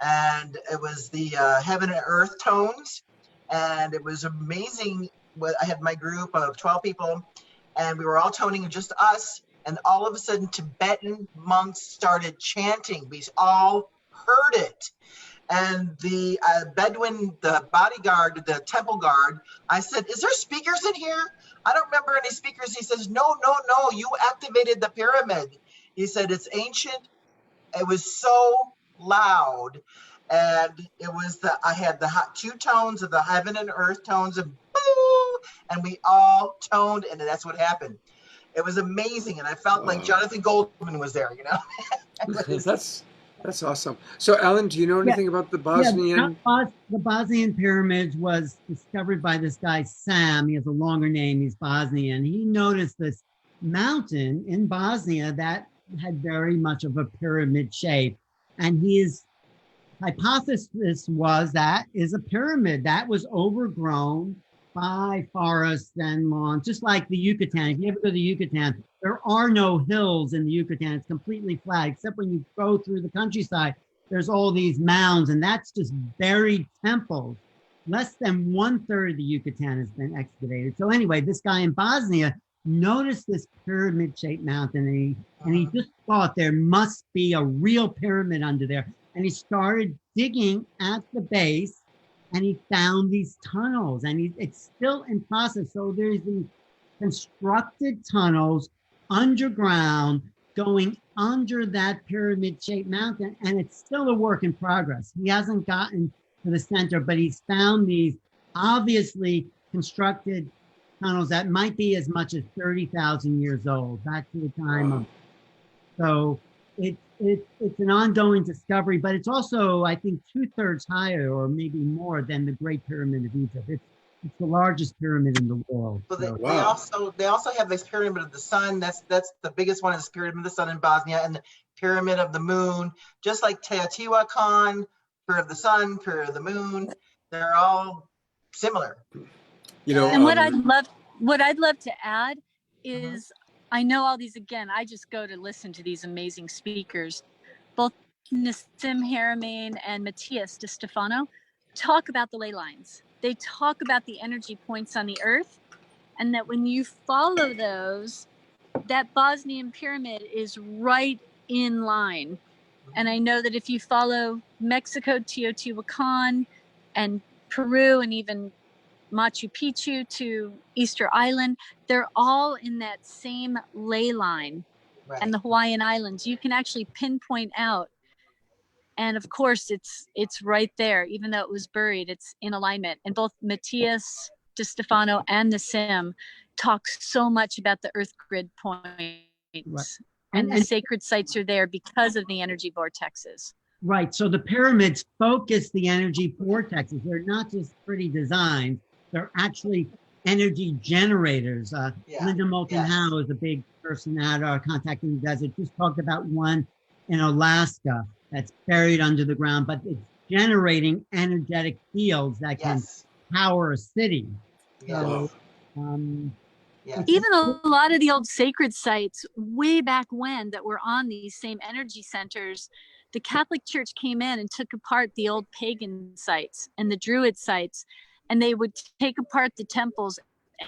and it was the heaven and earth tones. And it was amazing. I had my group of 12 people, and we were all toning, just us. And all of a sudden, Tibetan monks started chanting. We all heard it. And the Bedouin, the bodyguard, the temple guard, I said, is there speakers in here? I don't remember any speakers. He says, no, you activated the pyramid. He said, it's ancient. It was so loud. And it was I had the two tones of the heaven and earth tones, and boom, and we all toned, and that's what happened. It was amazing, and I felt like Jonathan Goldman was there, That's awesome. So, Alan, do you know anything about the Bosnian? Yeah, the Bosnian pyramids was discovered by this guy, Sam. He has a longer name. He's Bosnian. He noticed this mountain in Bosnia that had very much of a pyramid shape. And his hypothesis was that is a pyramid that was overgrown by forests and lawns, just like the Yucatan. If you ever go to the Yucatan, there are no hills in the Yucatan. It's completely flat, except when you go through the countryside, there's all these mounds, and that's just buried temples. Less than 1/3 of the Yucatan has been excavated. So anyway, this guy in Bosnia noticed this pyramid-shaped mountain, and he just thought there must be a real pyramid under there. And he started digging at the base, and he found these tunnels, and it's still in process. So there's these constructed tunnels underground going under that pyramid-shaped mountain, and it's still a work in progress. He hasn't gotten to the center, but he's found these obviously constructed tunnels that might be as much as 30,000 years old, back to the time of. So it's an ongoing discovery, but it's also, I think, 2/3 higher, or maybe more, than the Great Pyramid of Egypt. It's the largest pyramid in the world. So they also have this Pyramid of the Sun. That's the biggest one, is Pyramid of the Sun in Bosnia, and the Pyramid of the Moon, just like Teotihuacan, Pyramid of the Sun, Pyramid of the Moon. They're all similar. And what I'd love to add is, I know all these, again, I just go to listen to these amazing speakers. Both Nassim Haramein and Matthias de Stefano talk about the ley lines. They talk about the energy points on the earth, and that when you follow those, that Bosnian pyramid is right in line. And I know that if you follow Mexico, Teotihuacan, and Peru, and even Machu Picchu to Easter Island, they're all in that same ley line. Right. and the Hawaiian Islands, you can actually pinpoint out. And of course, it's right there, even though it was buried, it's in alignment. And both Matthias De Stefano and Nassim talk so much about the Earth grid points. Right. And the And sacred sites are there because of the energy vortexes. right. So the pyramids focus the energy vortexes. They're not just pretty designs, they're actually energy generators. Yeah. Linda Moulton Yes. Howe is a big person at our Contacting the Desert. Just talked about one in Alaska that's buried under the ground, but it's generating energetic fields that can Yes. power a city. Yes. So, um, Yes. Even a lot of the old sacred sites way back when that were on these same energy centers, the Catholic Church came in and took apart the old pagan sites and the Druid sites, and they would take apart the temples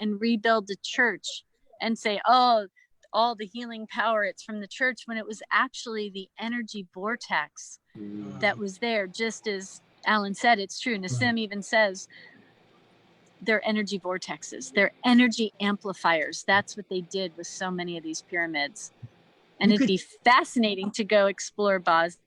and rebuild the church and say, oh, all the healing power, it's from the church, when it was actually the energy vortex that was there. Just as Alan said, it's true. Nassim even says they're energy vortexes, they're energy amplifiers. That's what they did with so many of these pyramids. And it'd be fascinating to go explore Bosnia.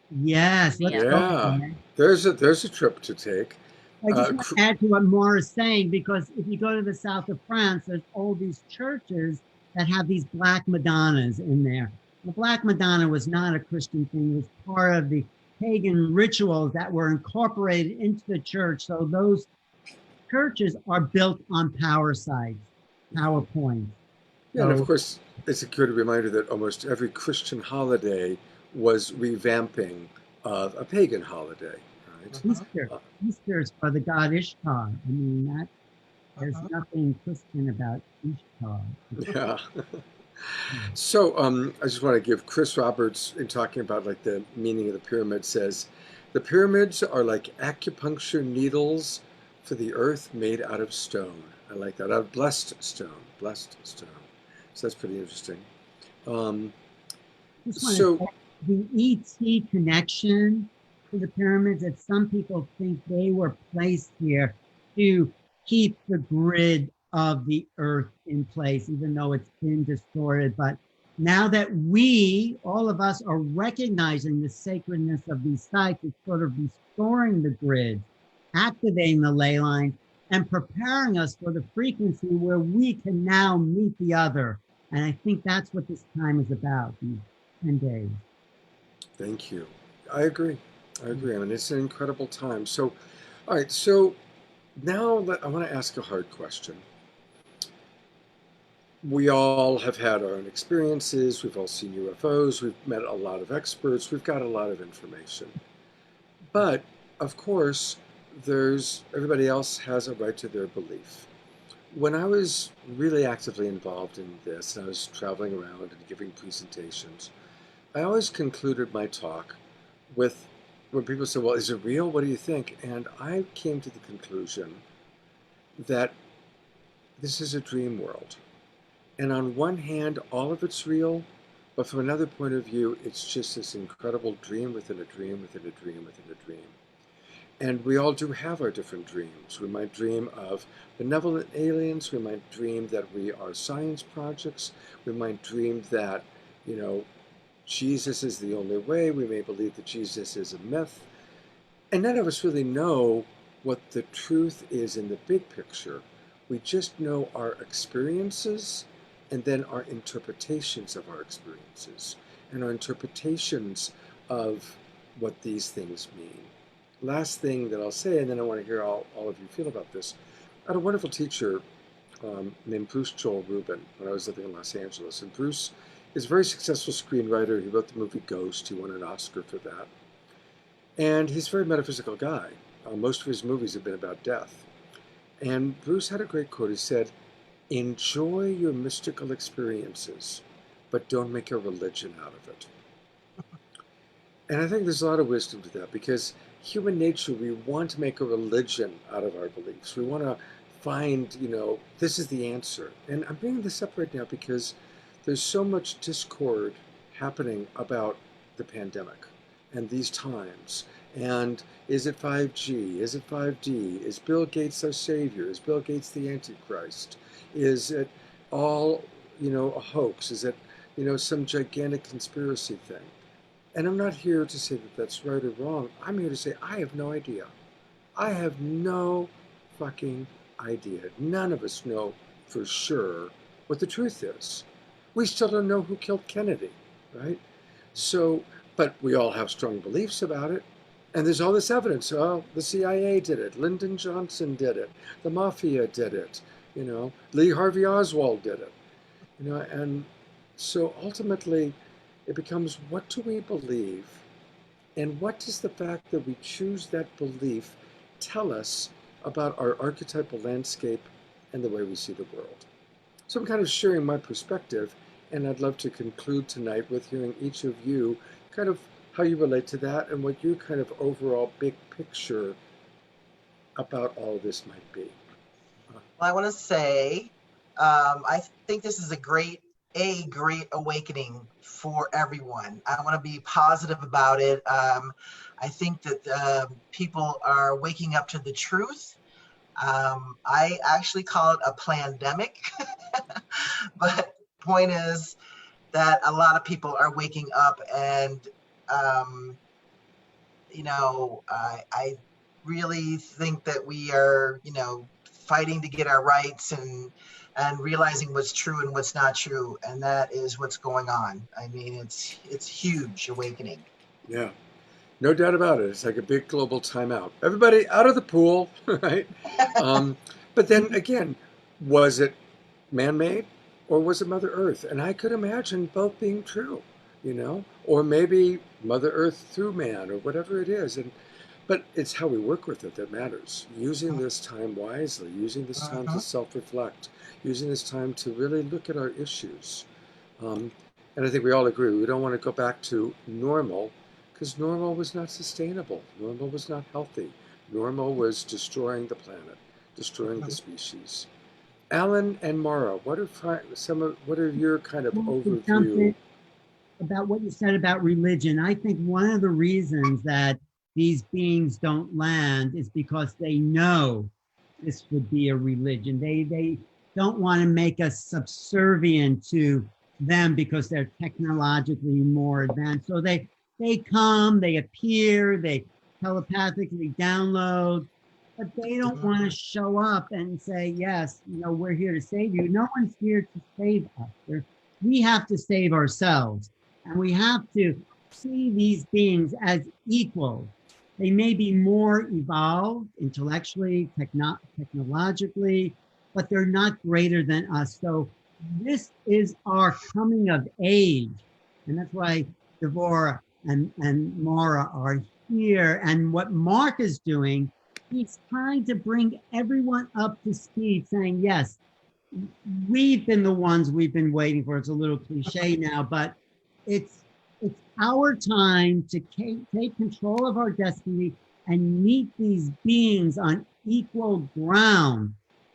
yes, let's Yeah. go. Yeah. there. There's a trip to take. I just want to add to what Maura's saying, because if you go to the south of France, there's all these churches that have these black Madonnas in there. The black Madonna was not a Christian thing. It was part of the pagan rituals that were incorporated into the church. So those churches are built on power sites, power points. Yeah, and So- of course, it's a good reminder that almost every Christian holiday was revamping of a pagan holiday, right? Easter. Easter's for the god Ishtar. I mean, that there's nothing Christian about Ishtar. Yeah. So I just want to give Chris Roberts, in talking about like the meaning of the pyramid, says the pyramids are like acupuncture needles for the earth made out of stone. I like that. Out of blessed stone. So that's pretty interesting. Just want So- to say, the ET connection to the pyramids, that some people think they were placed here to keep the grid of the earth in place, even though it's been distorted. But now that we, all of us, are recognizing the sacredness of these sites, it's sort of restoring the grid, activating the ley line, and preparing us for the frequency where we can now meet the other. And I think that's what this time is about, these 10 days. Thank you. I agree. I mean, it's an incredible time. So, all right. So now I want to ask a hard question. We all have had our own experiences. We've all seen UFOs. We've met a lot of experts. We've got a lot of information. But of course, everybody else has a right to their belief. When I was really actively involved in this, and I was traveling around and giving presentations, I always concluded my talk with, when people say, well, is it real? What do you think? And I came to the conclusion that this is a dream world. And on one hand, all of it's real, but from another point of view, it's just this incredible dream within a dream within a dream within a dream. And we all do have our different dreams. We might dream of benevolent aliens. We might dream that we are science projects. We might dream that, Jesus is the only way. We may believe that Jesus is a myth. And none of us really know what the truth is in the big picture. We just know our experiences and then our interpretations of our experiences and our interpretations of what these things mean. Last thing that I'll say, and then I want to hear how all of you feel about this. I had a wonderful teacher named Bruce Joel Rubin when I was living in Los Angeles. And Bruce is a very successful screenwriter. He wrote the movie Ghost. He won an Oscar for that. And he's a very metaphysical guy. Most of his movies have been about death. And Bruce had a great quote. He said, enjoy your mystical experiences, but don't make a religion out of it. And I think there's a lot of wisdom to that, because human nature, we want to make a religion out of our beliefs. We want to find, this is the answer. And I'm bringing this up right now because there's so much discord happening about the pandemic and these times. And is it 5G? Is it 5D? Is Bill Gates our savior? Is Bill Gates the Antichrist? Is it all, a hoax? Is it, some gigantic conspiracy thing. And I'm not here to say that that's right or wrong. I'm here to say I have no idea. I have no fucking idea. None of us know for sure what the truth is. We still don't know who killed Kennedy, right? So, but we all have strong beliefs about it. And there's all this evidence. Oh, the CIA did it. Lyndon Johnson did it. The mafia did it. Lee Harvey Oswald did it. And so ultimately it becomes, what do we believe? And what does the fact that we choose that belief tell us about our archetypal landscape and the way we see the world? So I'm kind of sharing my perspective, and I'd love to conclude tonight with hearing each of you kind of how you relate to that and what your kind of overall big picture about all of this might be. Well, I want to say, I think this is a great awakening for everyone. I want to be positive about it. I think that people are waking up to the truth. I actually call it a plandemic, but point is that a lot of people are waking up, and I really think that we are, fighting to get our rights and realizing what's true and what's not true, and that is what's going on. I mean, it's huge awakening. Yeah, no doubt about it. It's like a big global timeout. Everybody out of the pool, right? But then again, was it man-made or was it Mother Earth? And I could imagine both being true, or maybe Mother Earth through man or whatever it is. But it's how we work with it that matters. Using this time wisely, using this time to self-reflect, using this time to really look at our issues. And I think we all agree we don't want to go back to normal, because normal was not sustainable. Normal was not healthy. Normal was destroying the planet, destroying the species. Alan and Mara, what are your kind of overview? About what you said about religion. I think one of the reasons that these beings don't land is because they know this would be a religion. They don't want to make us subservient to them because they're technologically more advanced. So they come, they appear, they telepathically download, but they don't want to show up and say, yes, we're here to save you. No one's here to save us. We have to save ourselves, and we have to see these beings as equals. They may be more evolved intellectually, technologically, but they're not greater than us. So this is our coming of age. And that's why Devora and Mara are here. And what Mark is doing, he's trying to bring everyone up to speed, saying, yes, we've been the ones we've been waiting for. It's a little cliche now, but it's our time to take control of our destiny and meet these beings on equal ground,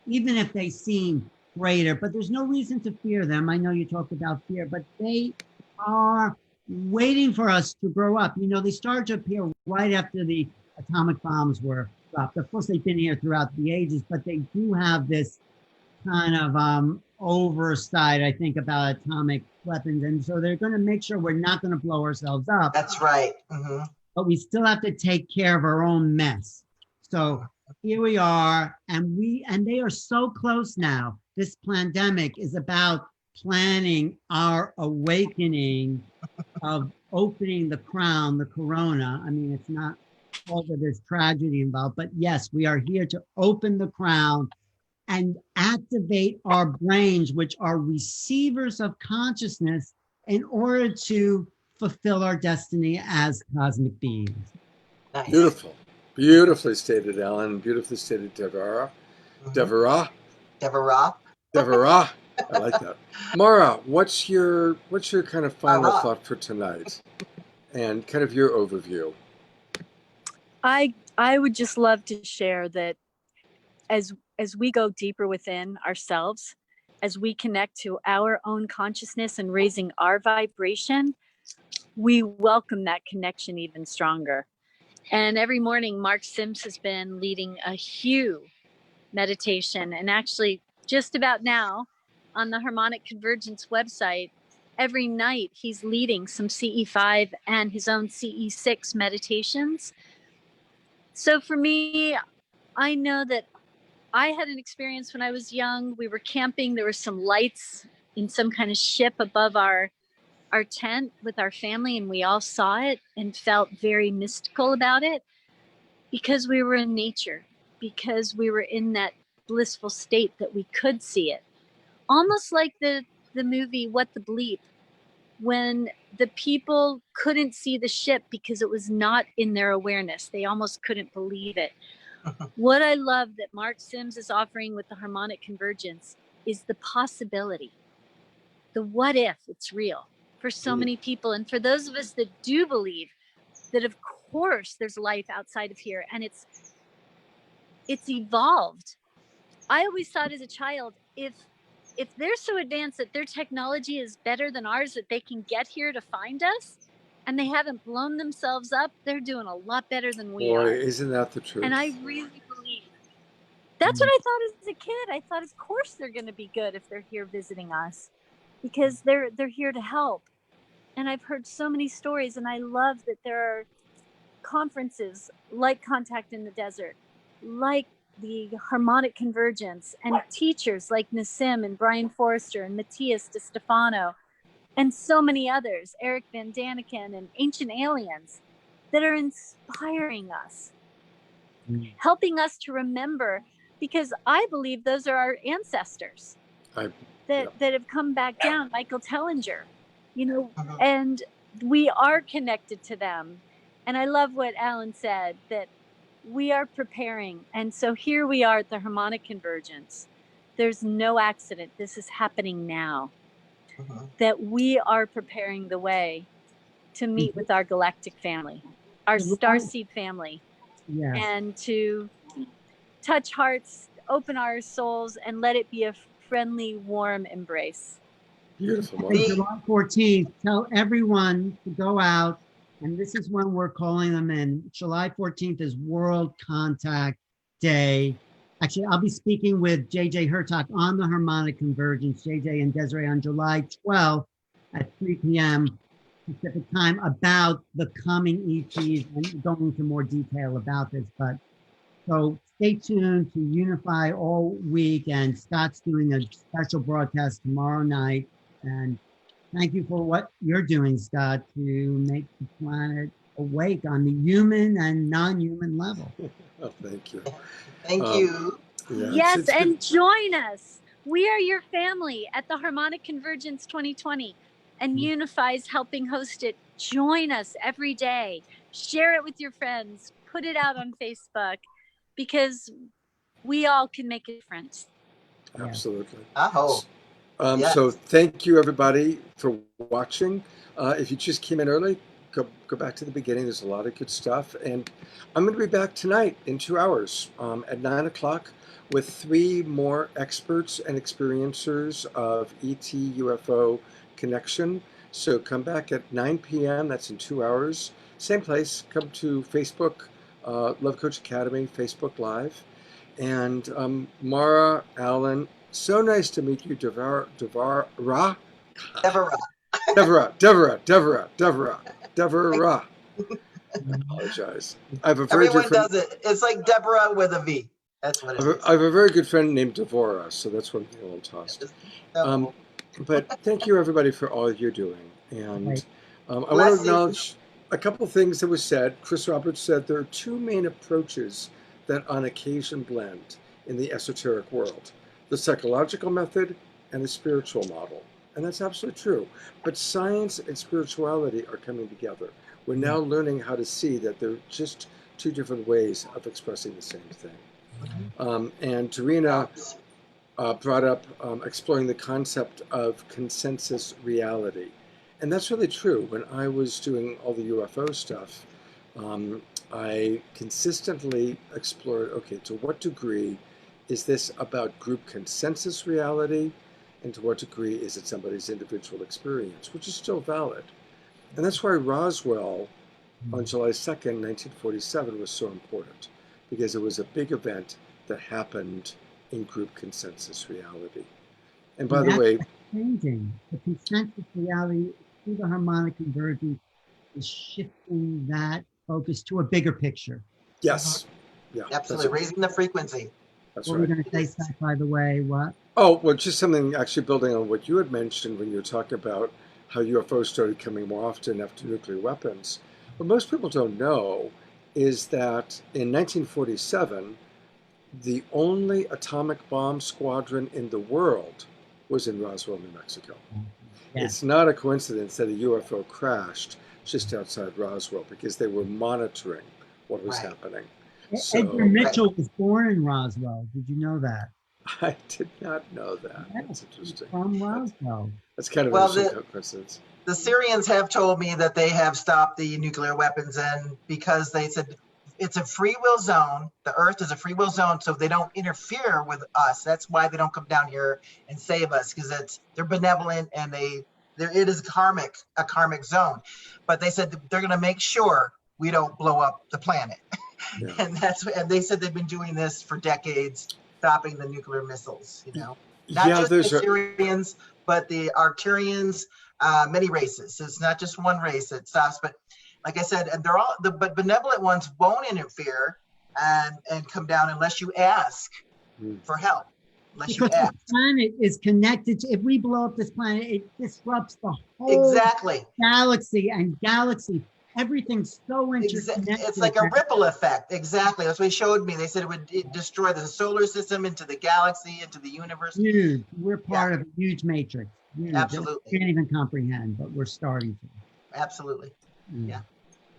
even if they seem greater. But there's no reason to fear them. I know you talked about fear, but they are waiting for us to grow up. They started to appear right after the atomic bombs were dropped. Of course, they've been here throughout the ages, but they do have this kind of oversight, I think, about atomic weapons. And so they're going to make sure we're not going to blow ourselves up. That's right. But we still have to take care of our own mess. So here we are, and they are so close now. This pandemic is about planning our awakening of opening the crown, the corona. I mean, it's not all that there's tragedy involved, but yes, we are here to open the crown and activate our brains, which are receivers of consciousness, in order to fulfill our destiny as cosmic beings. Nice. Beautiful. Beautifully stated, Alan. Beautifully stated, Devora. Devora. I like that. Mara, what's your kind of final thought for tonight, and kind of your overview? I would just love to share that as we go deeper within ourselves, as we connect to our own consciousness and raising our vibration, we welcome that connection even stronger. And every morning, Mark Sims has been leading a Hue meditation. And actually, just about now, on the Harmonic Convergence website, every night he's leading some CE5 and his own CE6 meditations. So for me, I know that I had an experience when I was young. We were camping. There were some lights in some kind of ship above our tent with our family, and we all saw it and felt very mystical about it because we were in nature, because we were in that blissful state that we could see it. Almost like the movie What the Bleep, when the people couldn't see the ship because it was not in their awareness. They almost couldn't believe it. What I love that Mark Sims is offering with the harmonic convergence is the possibility, the what if it's real for so many people. And for those of us that do believe that, of course, there's life outside of here and it's evolved. I always thought as a child, if they're so advanced that their technology is better than ours, that they can get here to find us and they haven't blown themselves up, they're doing a lot better than we Boy, are. isn't that the truth? And I really believe that's what I thought as a kid. I thought, of course, they're going to be good if they're here visiting us because they're here to help. And I've heard so many stories, and I love that there are conferences like Contact in the Desert, like the Harmonic Convergence, and teachers like Nassim and Brian Forrester and Matthias DeStefano, and so many others, Eric Van Daniken and Ancient Aliens, that are inspiring us, helping us to remember, because I believe those are our ancestors that have come back down, Michael Tellinger, and we are connected to them. And I love what Alan said, that we are preparing. And so here we are at the Harmonic Convergence. There's no accident. This is happening now. That we are preparing the way to meet with our galactic family, our starseed family, and to touch hearts, open our souls, and let it be a friendly, warm embrace. Beautiful. July 14th, tell everyone to go out, and this is when we're calling them in. July 14th is World Contact Day. Actually, I'll be speaking with JJ Hurtak on the Harmonic Convergence, JJ and Desiree, on July 12th at 3 p.m. Pacific time about the coming ETs and going into more detail about this. But so stay tuned to Unify all week, and Scott's doing a special broadcast tomorrow night. And thank you for what you're doing, Scott, to make the planet awake on the human and non-human level. Oh, thank you. Thank you. Yeah, yes, and join us. We are your family at the Harmonic Convergence 2020, and Unify is helping host it. Join us every day. Share it with your friends. Put it out on Facebook, because we all can make a difference. Absolutely. I hope. Yes. So thank you, everybody, for watching. If you just came in early, go back to the beginning. There's a lot of good stuff. And I'm going to be back tonight in 2 hours at 9 o'clock with 3 more experts and experiencers of ET UFO connection. So come back at 9 p.m. That's in 2 hours. Same place. Come to Facebook, Love Coach Academy, Facebook Live. And Mara, Alan, so nice to meet you, Deborah. I apologize. I have a very Everyone does it. It's like Deborah with a V. That's what it is. I have a very good friend named Devora, so that's what I'm getting a little tossed. But thank you, everybody, for all you're doing. And I want to acknowledge a couple things that was said. Chris Roberts said there are 2 main approaches that on occasion blend in the esoteric world: the psychological method and the spiritual model. And that's absolutely true. But science and spirituality are coming together. We're now learning how to see that they're just 2 different ways of expressing the same thing. And Tarina brought up exploring the concept of consensus reality. And that's really true. When I was doing all the UFO stuff, I consistently explored, okay, to what degree is this about group consensus reality, and to what degree is it somebody's individual experience, which is still valid. And that's why Roswell on July 2nd, 1947 was so important, because it was a big event that happened in group consensus reality. And by the way, changing. The consensus reality through the harmonic convergence is shifting that focus to a bigger picture. Yes. Yeah. Absolutely, raising the frequency. That's What were we right. going to say, Seth, by the way? What? Oh, well, just something actually building on what you had mentioned when you were talking about how UFOs started coming more often after nuclear weapons. What most people don't know is that in 1947, the only atomic bomb squadron in the world was in Roswell, New Mexico. Yeah. It's not a coincidence that a UFO crashed just outside Roswell because they were monitoring what was Right. happening. Edgar So Mitchell was born in Roswell. Did you know that? I did not know that. Yeah, That's interesting. from Roswell. That's kind of Well, an interesting coincidence. The Syrians have told me that they have stopped the nuclear weapons, and because they said it's a free will zone, the Earth is a free will zone, so they don't interfere with us. That's why they don't come down here and save us, because they're benevolent and it is a karmic zone. But they said they're going to make sure we don't blow up the planet. Yeah. And they said they've been doing this for decades, stopping the nuclear missiles. Not Yeah, just the there's a Syrians, but the Arcturians, many races. It's not just one race that stops, but like I said, and they're all but benevolent ones won't interfere and come down unless you ask for help. Unless you Because ask. the planet is connected to, if we blow up this planet, it disrupts the whole Exactly. galaxy and galaxy. Everything's so interconnected. It's like a ripple effect. Exactly. That's what they showed me. They said it would destroy the solar system, into the galaxy, into the universe. Huge. We're part of a huge matrix. Huge. Absolutely. We can't even comprehend, but we're starting to. Absolutely. Yeah.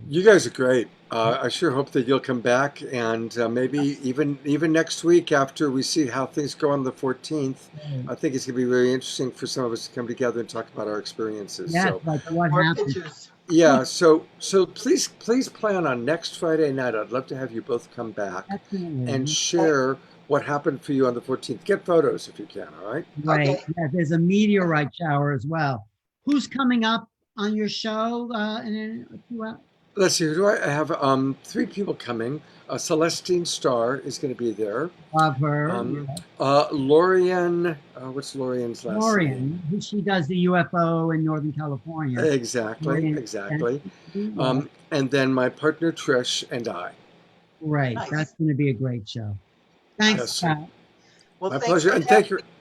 You guys are great. I sure hope that you'll come back, and maybe even next week after we see how things go on the 14th. I think it's going to be very interesting for some of us to come together and talk about our experiences. Yeah, So, like what More happened. pictures. yeah, so please plan on next Friday night. I'd love to have you both come back Definitely. and share what happened for you on the 14th. Get photos if you can, all right? Right. Okay. Yeah, there's a meteorite shower as well. Who's coming up on your show in a few hours? Let's see, who do I have? 3 people coming. Celestine Starr is going to be there. Love her. Lorian, what's Lorian's last name? Lorian, who she does the UFO in Northern California. Exactly. And then my partner Trish and I. Right. Nice. That's going to be a great show. Thanks, Yes. Pat. Well, My thanks pleasure. for And thank you. having me.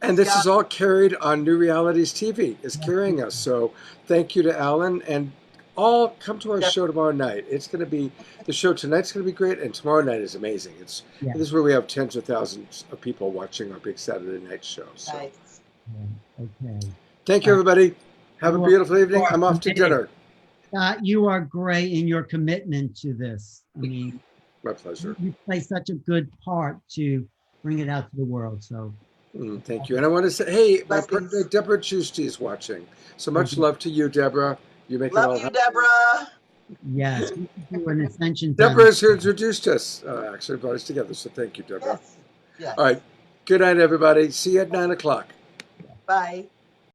And this is Scott. all carried on New Realities TV. Is carrying us. So thank you to Alan, and all come to our Yep. show tomorrow night. It's going to be, the show tonight's going to be great, and tomorrow night is amazing. This is where we have tens of thousands of people watching our big Saturday night show. So Nice. Okay. thank you, everybody. Have a Well, beautiful evening. I'm off to dinner. You are great in your commitment to this. I mean, My pleasure. you play such a good part to bring it out to the world. So Thank you. And I want to say, hey, my Blessings. partner Deborah Giusti is watching. So much love to you, Deborah. You make it all Love you, happen. Deborah. yes, we should do an ascension. Deborah is who introduced us, actually brought us together. So thank you, Deborah. Yes. Yes. All right. Good night, everybody. See you at 9 o'clock. Bye.